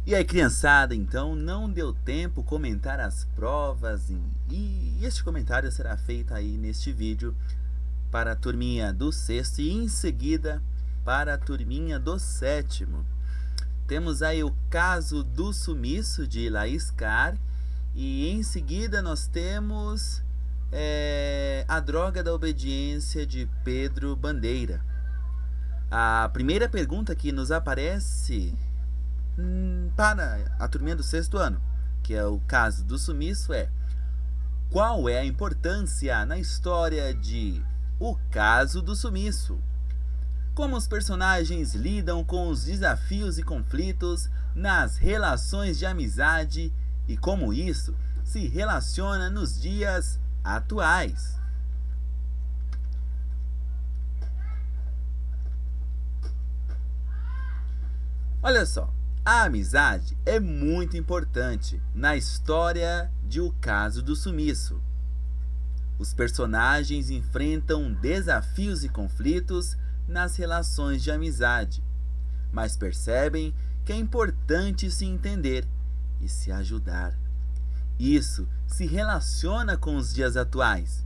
E aí, criançada, então não deu tempo comentar as provas e este comentário será feito aí neste vídeo para a turminha do sexto e em seguida para a turminha do sétimo. Temos aí o caso do sumiço de Laís Carr e em seguida nós temos a droga da obediência de Pedro Bandeira. A primeira pergunta que nos aparece para a turminha do sexto ano, que é o caso do sumiço, é: qual é a importância na história de O Caso do Sumiço? Como os personagens lidam com os desafios e conflitos nas relações de amizade e como isso se relaciona nos dias atuais. Olha só, a amizade é muito importante na história de O Caso do Sumiço. Os personagens enfrentam desafios e conflitos nas relações de amizade, mas percebem que é importante se entender e se ajudar. Isso se relaciona com os dias atuais,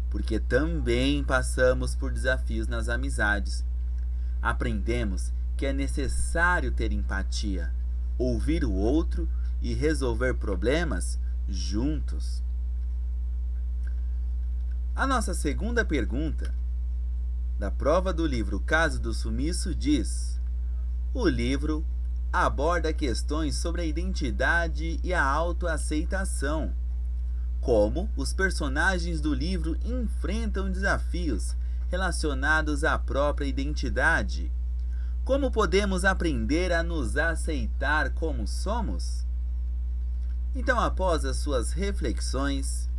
porque também passamos por desafios nas amizades. Aprendemos que é necessário ter empatia, ouvir o outro e resolver problemas juntos. A nossa segunda pergunta da prova do livro Caso do Sumiço diz: o livro aborda questões sobre a identidade e a autoaceitação. Como os personagens do livro enfrentam desafios relacionados à própria identidade? Como podemos aprender a nos aceitar como somos? Então, após as suas reflexões,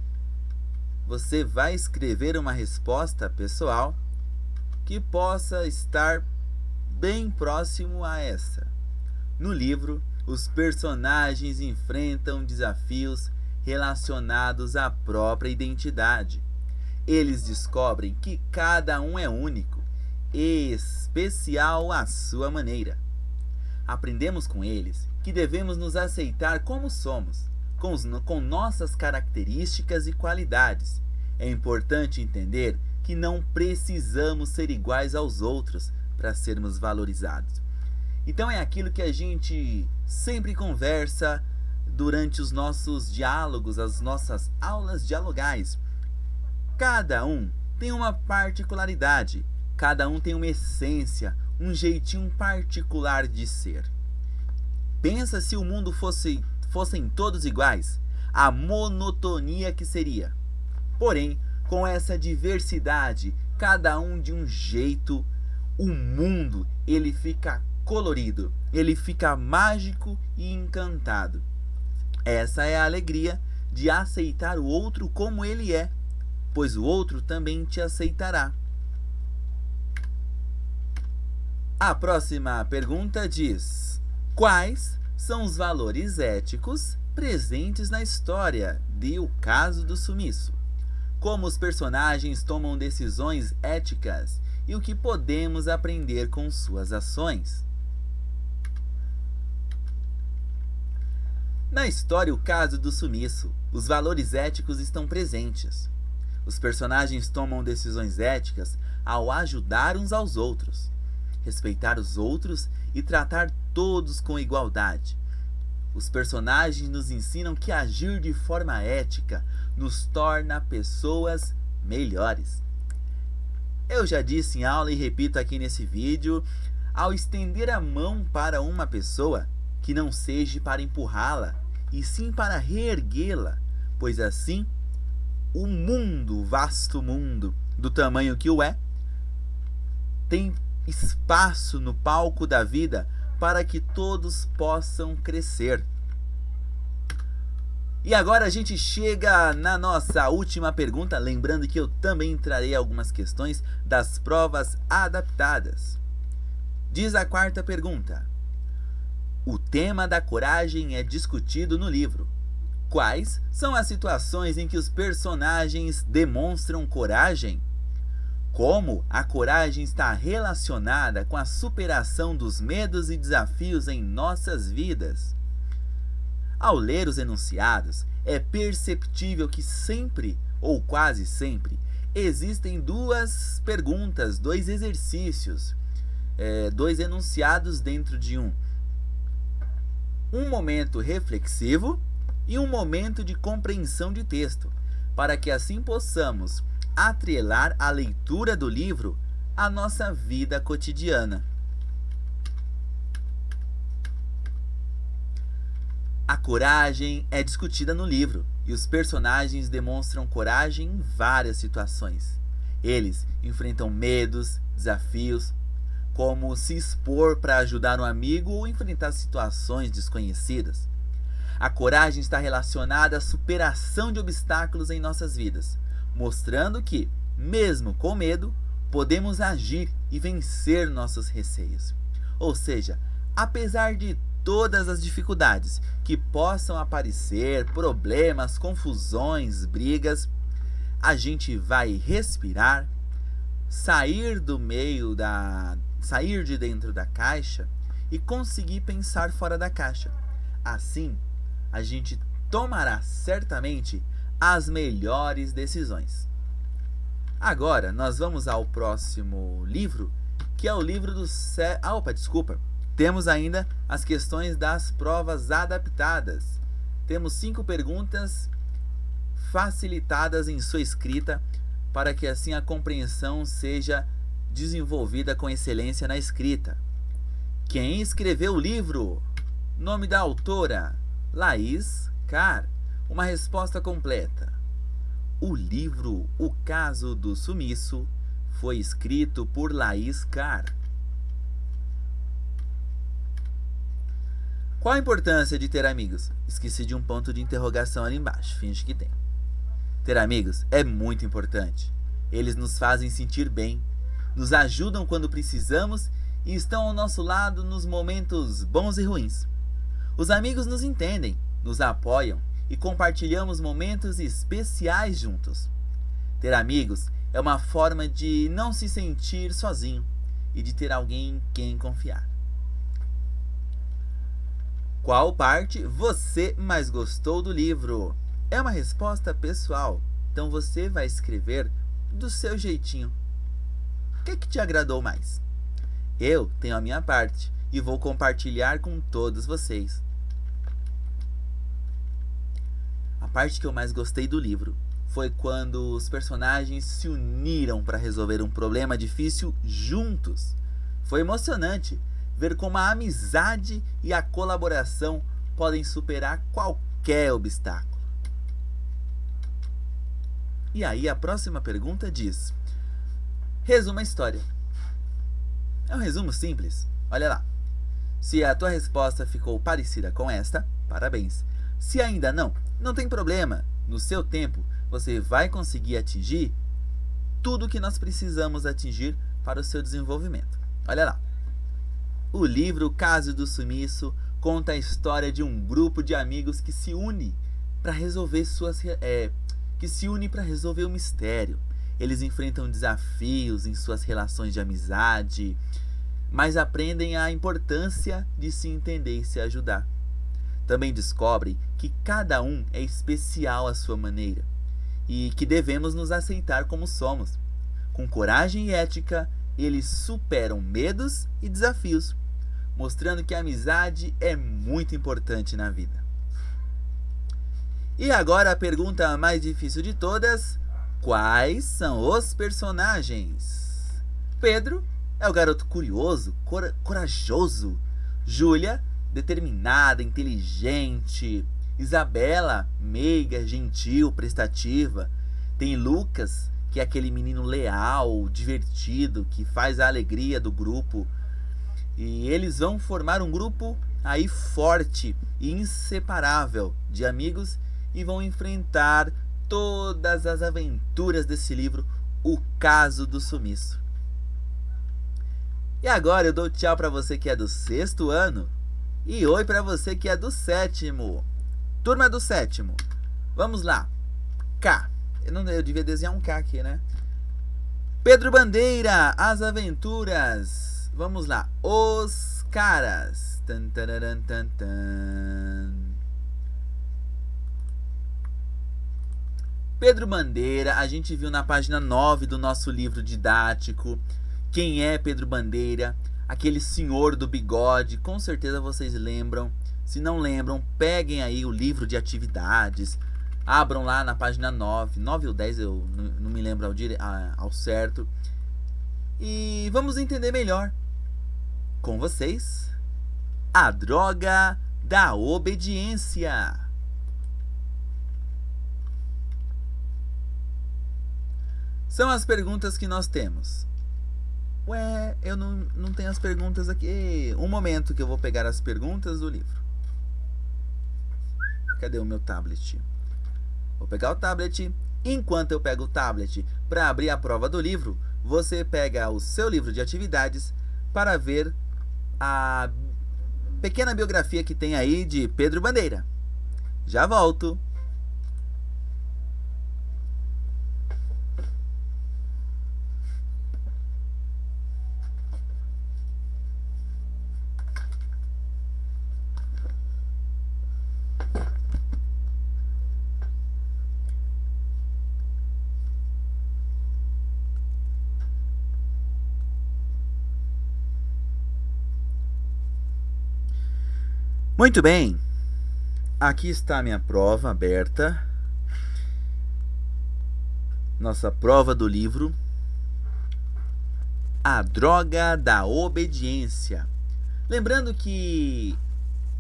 você vai escrever uma resposta pessoal que possa estar bem próximo a essa. No livro, os personagens enfrentam desafios relacionados à própria identidade. Eles descobrem que cada um é único e especial à sua maneira. Aprendemos com eles que devemos nos aceitar como somos, com nossas características e qualidades. É importante entender que não precisamos ser iguais aos outros para sermos valorizados. Então é aquilo que a gente sempre conversa durante os nossos diálogos, as nossas aulas dialogais. Cada um tem uma particularidade, cada um tem uma essência, um jeitinho particular de ser. Pensa se o mundo fossem todos iguais, a monotonia que seria. Porém, com essa diversidade, cada um de um jeito, o mundo ele fica colorido, ele fica mágico e encantado. Essa é a alegria de aceitar o outro como ele é, pois o outro também te aceitará. A próxima pergunta diz: quais são os valores éticos presentes na história de O Caso do Sumiço? Como os personagens tomam decisões éticas e o que podemos aprender com suas ações? Na história O Caso do Sumiço, os valores éticos estão presentes. Os personagens tomam decisões éticas ao ajudar uns aos outros, respeitar os outros e tratar todos com igualdade. Os personagens nos ensinam que agir de forma ética nos torna pessoas melhores. Eu já disse em aula e repito aqui nesse vídeo: ao estender a mão para uma pessoa, que não seja para empurrá-la, e sim para reerguê-la, pois assim o mundo, o vasto mundo, do tamanho que o é, tem espaço no palco da vida para que todos possam crescer. E agora a gente chega na nossa última pergunta, lembrando que eu também trarei algumas questões das provas adaptadas. Diz a quarta pergunta: o tema da coragem é discutido no livro. Quais são as situações em que os personagens demonstram coragem? Como a coragem está relacionada com a superação dos medos e desafios em nossas vidas? Ao ler os enunciados, é perceptível que sempre, ou quase sempre, existem duas perguntas, dois exercícios, dois enunciados dentro de um. Um momento reflexivo e um momento de compreensão de texto, para que assim possamos atrelar a leitura do livro à nossa vida cotidiana. A coragem é discutida no livro e os personagens demonstram coragem em várias situações. Eles enfrentam medos, desafios, como se expor para ajudar um amigo ou enfrentar situações desconhecidas. A coragem está relacionada à superação de obstáculos em nossas vidas, mostrando que, mesmo com medo, podemos agir e vencer nossos receios. Ou seja, apesar de todas as dificuldades que possam aparecer, problemas, confusões, brigas, a gente vai respirar, sair de dentro da caixa e conseguir pensar fora da caixa. Assim, a gente tomará certamente as melhores decisões. Agora, nós vamos ao próximo livro, que é o livro do... Temos ainda as questões das provas adaptadas. Temos 5 perguntas facilitadas em sua escrita, para que assim a compreensão seja desenvolvida com excelência na escrita. Quem escreveu o livro? Nome da autora: Laís Carr. Uma resposta completa. O livro O Caso do Sumiço foi escrito por Laís Carr. Qual a importância de ter amigos? Esqueci de um ponto de interrogação ali embaixo, finge que tem. Ter amigos é muito importante. Eles nos fazem sentir bem, nos ajudam quando precisamos e estão ao nosso lado nos momentos bons e ruins. Os amigos nos entendem, nos apoiam e compartilhamos momentos especiais juntos. Ter amigos é uma forma de não se sentir sozinho e de ter alguém em quem confiar. Qual parte você mais gostou do livro? É uma resposta pessoal, então você vai escrever do seu jeitinho. O que te agradou mais? Eu tenho a minha parte e vou compartilhar com todos vocês. A parte que eu mais gostei do livro foi quando os personagens se uniram para resolver um problema difícil juntos. Foi emocionante ver como a amizade e a colaboração podem superar qualquer obstáculo. E aí a próxima pergunta diz: resuma a história. É um resumo simples. Olha lá. Se a tua resposta ficou parecida com esta, parabéns. Se ainda não tem problema. No seu tempo, você vai conseguir atingir tudo o que nós precisamos atingir para o seu desenvolvimento. Olha lá. O livro O Caso do Sumiço conta a história de um grupo de amigos que se une para resolver o mistério. Eles enfrentam desafios em suas relações de amizade, mas aprendem a importância de se entender e se ajudar. Também descobrem que cada um é especial à sua maneira e que devemos nos aceitar como somos. Com coragem e ética, eles superam medos e desafios, mostrando que a amizade é muito importante na vida. E agora a pergunta mais difícil de todas: quais são os personagens? Pedro é o garoto curioso, corajoso. Júlia, determinada, inteligente. Isabela, meiga, gentil, prestativa. Tem Lucas, que é aquele menino leal, divertido, que faz a alegria do grupo. E eles vão formar um grupo aí forte e inseparável de amigos e vão enfrentar todas as aventuras desse livro, O Caso do Sumiço. E agora eu dou tchau para você que é do 6º ano e oi para você que é do 7º. Turma do 7º, vamos lá. K. Eu devia desenhar um K aqui, né? Pedro Bandeira, As Aventuras. Vamos lá. Os Caras. Tan, tararam, tan, tan. Pedro Bandeira, a gente viu na página 9 do nosso livro didático. Quem é Pedro Bandeira? Aquele senhor do bigode, com certeza vocês lembram. Se não lembram, peguem aí o livro de atividades, abram lá na página 9 ou 10, eu não me lembro ao certo. E vamos entender melhor com vocês a droga da obediência. São as perguntas que nós temos. Ué, eu não tenho as perguntas aqui. Um momento que eu vou pegar as perguntas do livro. Cadê o meu tablet? Vou pegar o tablet. Enquanto eu pego o tablet para abrir a prova do livro, você pega o seu livro de atividades para ver a pequena biografia que tem aí de Pedro Bandeira. Já volto. Muito bem, aqui está a minha prova aberta, nossa prova do livro, A Droga da Obediência. Lembrando que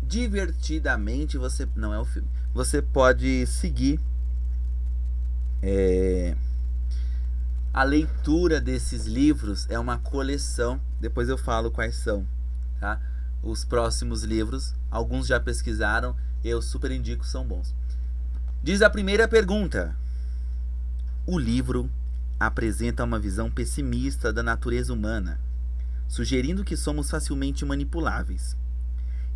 divertidamente não é o filme, você pode seguir a leitura desses livros, é uma coleção, depois eu falo quais são, tá? Os próximos livros, alguns já pesquisaram, eu super indico, são bons. Diz a primeira pergunta: o livro apresenta uma visão pessimista da natureza humana, sugerindo que somos facilmente manipuláveis.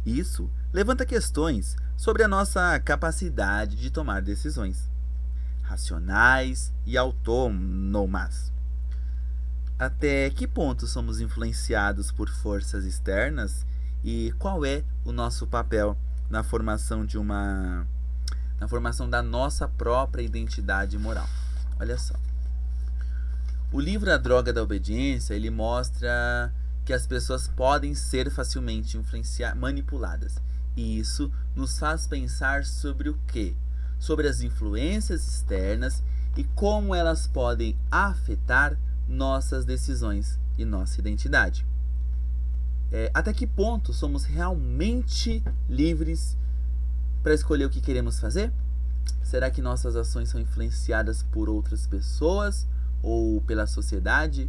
Isso levanta questões sobre a nossa capacidade de tomar decisões racionais e autônomas. Até que ponto somos influenciados por forças externas? E qual é o nosso papel na formação da nossa própria identidade moral? Olha só. O livro A Droga da Obediência, ele mostra que as pessoas podem ser facilmente manipuladas. E isso nos faz pensar sobre o quê? Sobre as influências externas e como elas podem afetar nossas decisões e nossa identidade. Até que ponto somos realmente livres para escolher o que queremos fazer? Será que nossas ações são influenciadas por outras pessoas ou pela sociedade?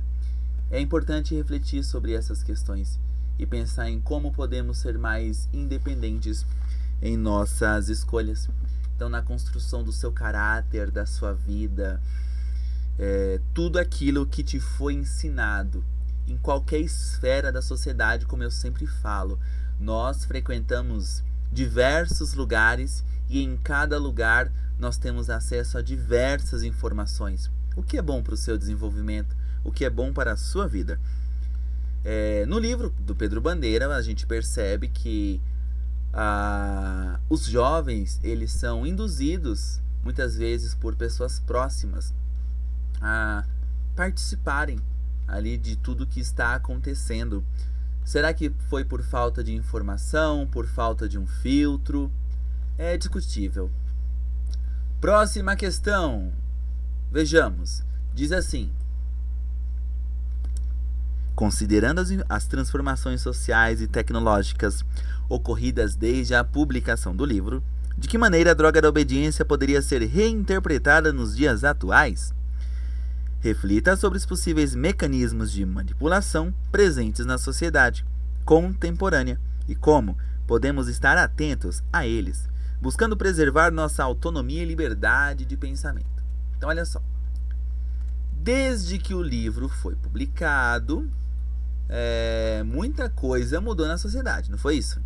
É importante refletir sobre essas questões e pensar em como podemos ser mais independentes em nossas escolhas. Então, na construção do seu caráter, da sua vida, tudo aquilo que te foi ensinado em qualquer esfera da sociedade, como eu sempre falo, nós frequentamos diversos lugares e em cada lugar nós temos acesso a diversas informações. O que é bom para o seu desenvolvimento, o que é bom para a sua vida. No livro do Pedro Bandeira, a gente percebe que os jovens, eles são induzidos, muitas vezes por pessoas próximas, a participarem ali de tudo que está acontecendo. Será que foi por falta de informação, por falta de um filtro? É discutível. Próxima questão. Vejamos. Diz assim: considerando as transformações sociais e tecnológicas ocorridas desde a publicação do livro, de que maneira a droga da obediência poderia ser reinterpretada nos dias atuais? Reflita sobre os possíveis mecanismos de manipulação presentes na sociedade contemporânea e como podemos estar atentos a eles, buscando preservar nossa autonomia e liberdade de pensamento. Então, olha só. Desde que o livro foi publicado, muita coisa mudou na sociedade, não foi isso?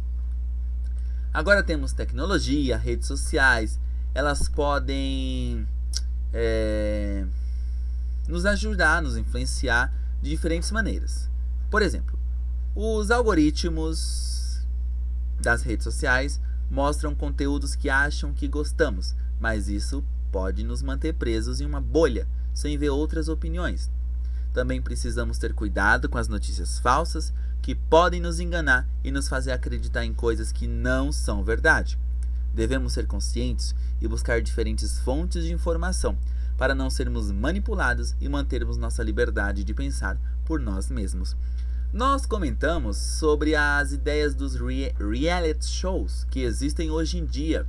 Agora temos tecnologia, redes sociais, elas podem nos ajudar, nos influenciar de diferentes maneiras. Por exemplo, os algoritmos das redes sociais mostram conteúdos que acham que gostamos, mas isso pode nos manter presos em uma bolha, sem ver outras opiniões. Também precisamos ter cuidado com as notícias falsas que podem nos enganar e nos fazer acreditar em coisas que não são verdade. Devemos ser conscientes e buscar diferentes fontes de informação para não sermos manipulados e mantermos nossa liberdade de pensar por nós mesmos. Nós comentamos sobre as ideias dos reality shows que existem hoje em dia.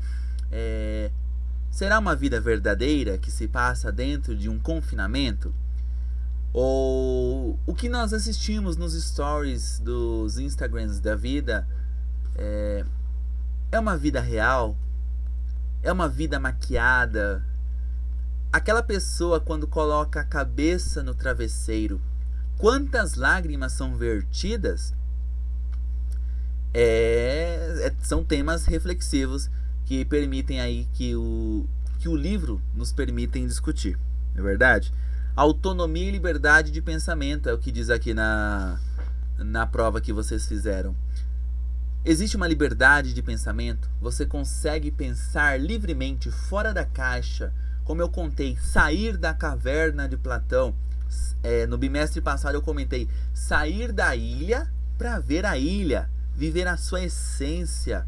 Será uma vida verdadeira que se passa dentro de um confinamento? Ou o que nós assistimos nos stories dos Instagrams da vida é uma vida real? É uma vida maquiada? Aquela pessoa, quando coloca a cabeça no travesseiro, quantas lágrimas são vertidas? São temas reflexivos que permitem aí que o livro nos permitem discutir, não é verdade? Autonomia e liberdade de pensamento é o que diz aqui na prova que vocês fizeram. Existe uma liberdade de pensamento? Você consegue pensar livremente, fora da caixa? Como eu contei, sair da caverna de Platão. No bimestre passado eu comentei, sair da ilha para ver a ilha, viver a sua essência,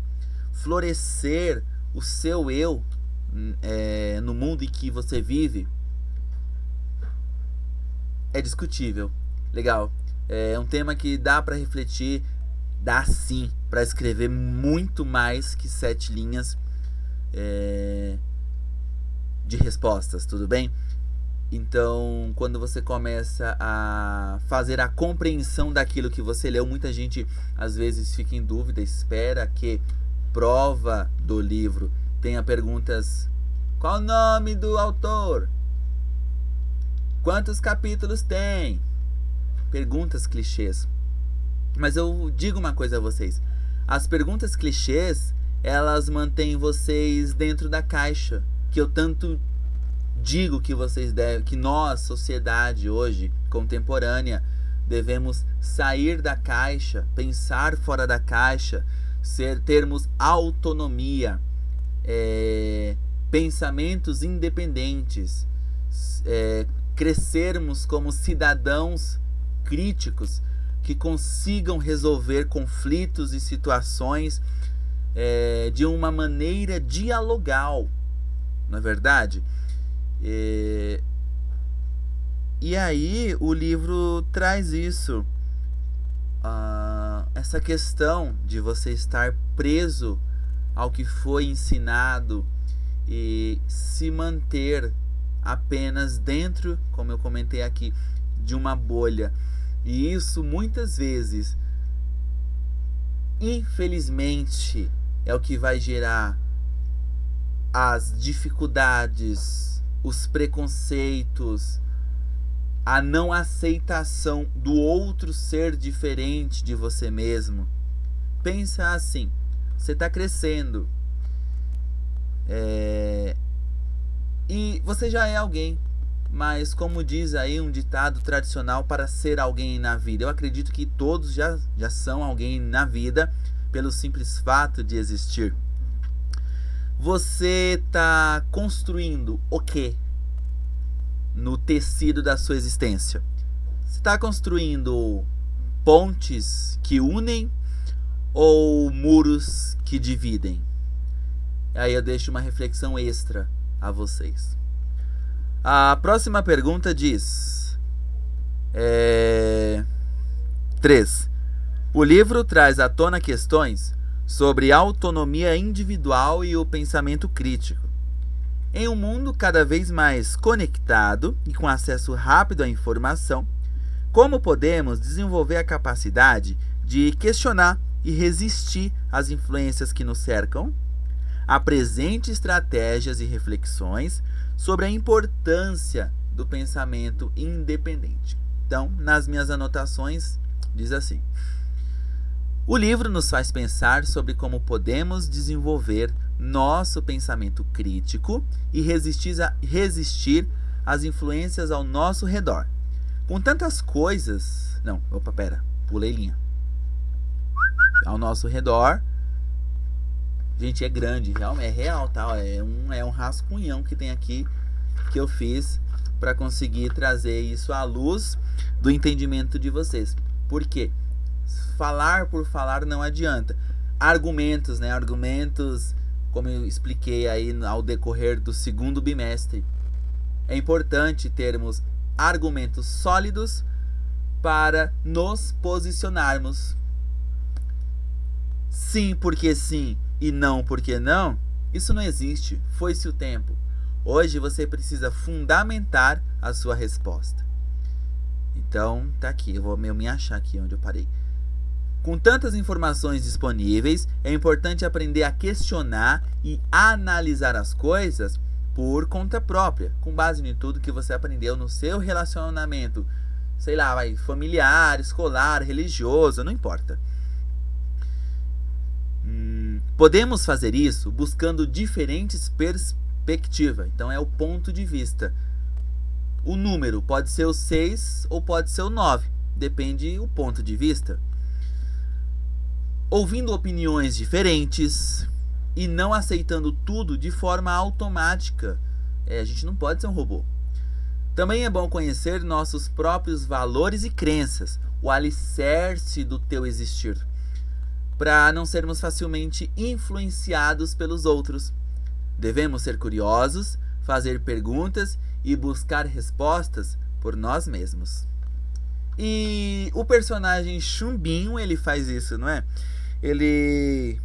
florescer o seu eu no mundo em que você vive. É discutível, legal. É um tema que dá para refletir, dá sim para escrever muito mais que 7 linhas de respostas, tudo bem? Então, quando você começa a fazer a compreensão daquilo que você leu, muita gente às vezes fica em dúvida, espera que prova do livro tenha perguntas: qual o nome do autor? Quantos capítulos tem? Perguntas clichês. Mas eu digo uma coisa a vocês: as perguntas clichês, elas mantêm vocês dentro da caixa, que eu tanto digo que vocês devem, que nós, sociedade hoje contemporânea, devemos sair da caixa, pensar fora da caixa, termos autonomia, pensamentos independentes, crescermos como cidadãos críticos que consigam resolver conflitos e situações de uma maneira dialogal, não é verdade? E aí o livro traz isso, essa questão de você estar preso ao que foi ensinado e se manter apenas dentro, como eu comentei aqui, de uma bolha. E isso muitas vezes, infelizmente, é o que vai gerar as dificuldades, os preconceitos, a não aceitação do outro ser diferente de você mesmo. Pensa assim, você está crescendo e você já é alguém, mas como diz aí um ditado tradicional, para ser alguém na vida, eu acredito que todos já são alguém na vida pelo simples fato de existir. Você está construindo o quê no tecido da sua existência? Você está construindo pontes que unem ou muros que dividem? Aí eu deixo uma reflexão extra a vocês. A próxima pergunta diz: 3. O livro traz à tona questões sobre autonomia individual e o pensamento crítico. Em um mundo cada vez mais conectado e com acesso rápido à informação, como podemos desenvolver a capacidade de questionar e resistir às influências que nos cercam? Apresente estratégias e reflexões sobre a importância do pensamento independente. Então, nas minhas anotações, diz assim: o livro nos faz pensar sobre como podemos desenvolver nosso pensamento crítico e resistir às influências ao nosso redor. Com tantas coisas... pulei linha. Ao nosso redor, Gente, é grande, é real, tá? É um rascunhão que tem aqui que eu fiz para conseguir trazer isso à luz do entendimento de vocês. Por quê? Falar por falar não adianta. Argumentos, né? Argumentos, como eu expliquei aí ao decorrer do segundo bimestre. É importante termos argumentos sólidos para nos posicionarmos. Sim porque sim e não porque não, isso não existe, foi-se o tempo. Hoje você precisa fundamentar a sua resposta. Então, tá aqui, eu vou me achar aqui onde eu parei. Com tantas informações disponíveis, é importante aprender a questionar e analisar as coisas por conta própria, com base em tudo que você aprendeu no seu relacionamento, sei lá, familiar, escolar, religioso, não importa. Podemos fazer isso buscando diferentes perspectivas. Então é o ponto de vista. O número pode ser o 6 ou pode ser o 9, depende do ponto de vista. Ouvindo opiniões diferentes e não aceitando tudo de forma automática. A gente não pode ser um robô. Também é bom conhecer nossos próprios valores e crenças, o alicerce do teu existir, para não sermos facilmente influenciados pelos outros. Devemos ser curiosos, fazer perguntas e buscar respostas por nós mesmos. E o personagem Chumbinho, ele faz isso, não é? Ele...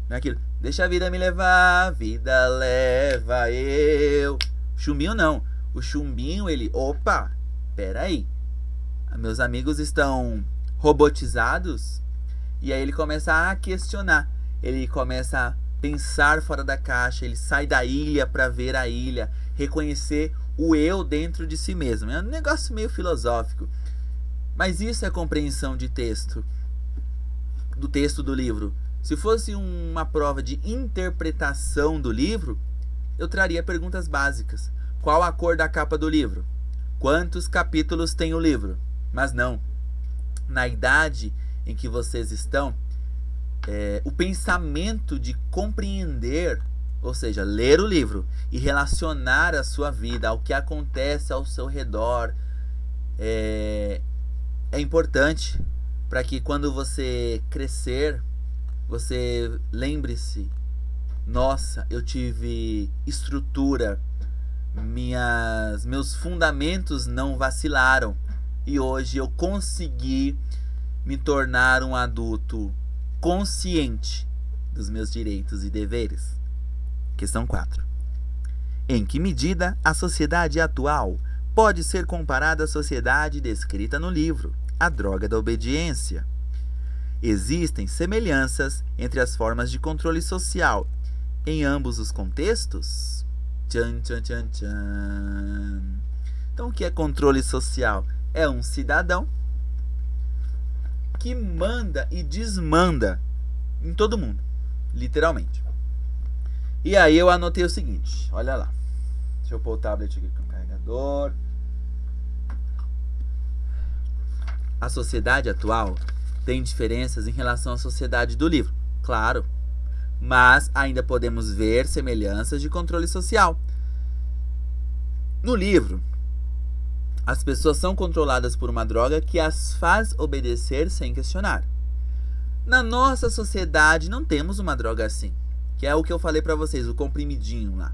não é aquilo, deixa a vida me levar, a vida leva eu. Chumbinho não. O Chumbinho, ele... opa, peraí. Meus amigos estão robotizados? E aí ele começa a questionar. Ele começa a pensar fora da caixa. Ele sai da ilha para ver a ilha. Reconhecer o eu dentro de si mesmo. É um negócio meio filosófico. Mas isso é compreensão de texto. Do texto do livro. Se fosse uma prova de interpretação do livro, eu traria perguntas básicas. Qual a cor da capa do livro? Quantos capítulos tem o livro? Mas não. Na idade em que vocês estão, o pensamento de compreender, ou seja, ler o livro e relacionar a sua vida ao que acontece ao seu redor, é importante para que quando você crescer, você lembre-se, nossa, eu tive estrutura, meus fundamentos não vacilaram e hoje eu consegui me tornar um adulto consciente dos meus direitos e deveres. Questão 4. Em que medida a sociedade atual pode ser comparada à sociedade descrita no livro A Droga da Obediência? Existem semelhanças entre as formas de controle social em ambos os contextos? Tchan, tchan, tchan, tchan. Então, o que é controle social? É um cidadão que manda e desmanda em todo mundo, literalmente. E aí eu anotei o seguinte, olha lá. Deixa eu pôr o tablet aqui com o carregador. A sociedade atual tem diferenças em relação à sociedade do livro, claro. Mas ainda podemos ver semelhanças de controle social. No livro, as pessoas são controladas por uma droga que as faz obedecer sem questionar. Na nossa sociedade não temos uma droga assim, que é o que eu falei pra vocês, o comprimidinho lá.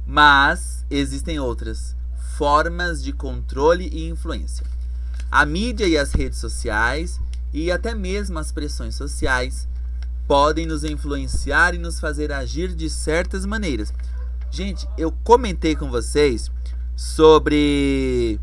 Mas existem outras formas de controle e influência. A mídia e as redes sociais e até mesmo as pressões sociais podem nos influenciar e nos fazer agir de certas maneiras. Gente, eu comentei com vocês sobre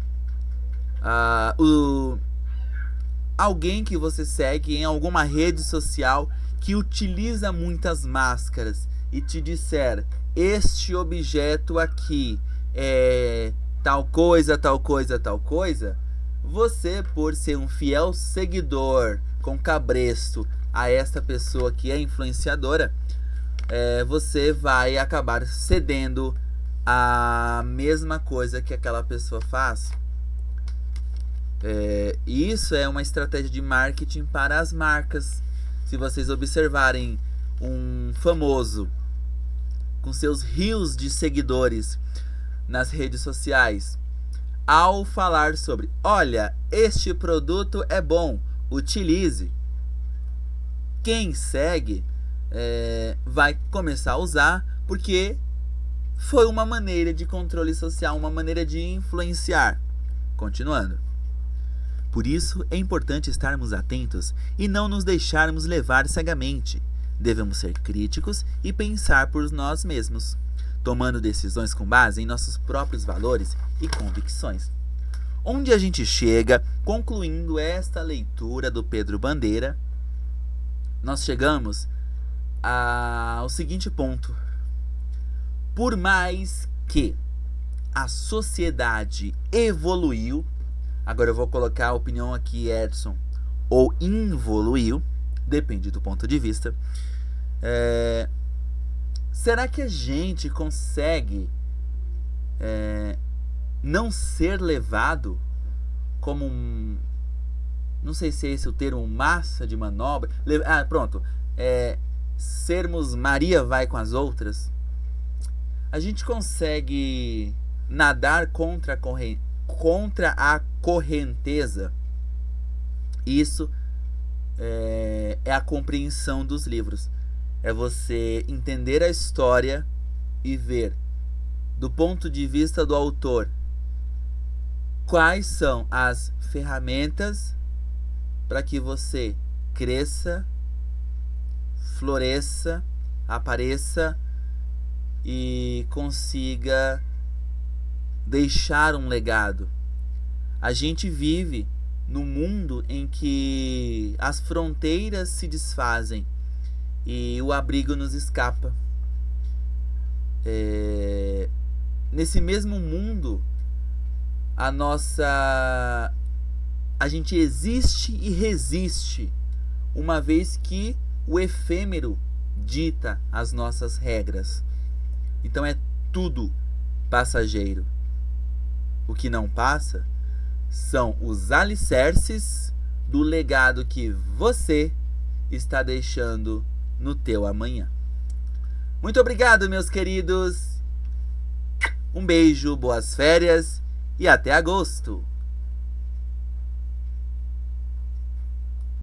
alguém que você segue em alguma rede social que utiliza muitas máscaras e te disser, este objeto aqui é tal coisa, tal coisa, tal coisa. Você, por ser um fiel seguidor com cabresto a esta pessoa que é influenciadora, você vai acabar cedendo a mesma coisa que aquela pessoa faz. E isso é uma estratégia de marketing para as marcas. Se vocês observarem um famoso com seus rios de seguidores nas redes sociais, ao falar sobre, olha, este produto é bom, utilize, quem segue vai começar a usar, porque foi uma maneira de controle social, uma maneira de influenciar. Continuando. Por isso é importante estarmos atentos e não nos deixarmos levar cegamente. Devemos ser críticos e pensar por nós mesmos, tomando decisões com base em nossos próprios valores e convicções. Onde a gente chega, concluindo esta leitura do Pedro Bandeira, nós chegamos ao seguinte ponto. Por mais que a sociedade evoluiu, agora eu vou colocar a opinião aqui, Edson, ou involuiu, depende do ponto de vista, será que a gente consegue não ser levado como não sei se é esse o termo, massa de manobra, sermos Maria vai com as outras? A gente consegue nadar contra a correnteza? Isso é a compreensão dos livros. É você entender a história e ver, do ponto de vista do autor, quais são as ferramentas para que você cresça, floresça, apareça e consiga deixar um legado. A gente vive num mundo em que as fronteiras se desfazem e o abrigo nos escapa. Nesse mesmo mundo, a gente existe e resiste, uma vez que o efêmero dita as nossas regras. Então é tudo passageiro. O que não passa são os alicerces do legado que você está deixando no teu amanhã. Muito obrigado, meus queridos. Um beijo, boas férias e até agosto.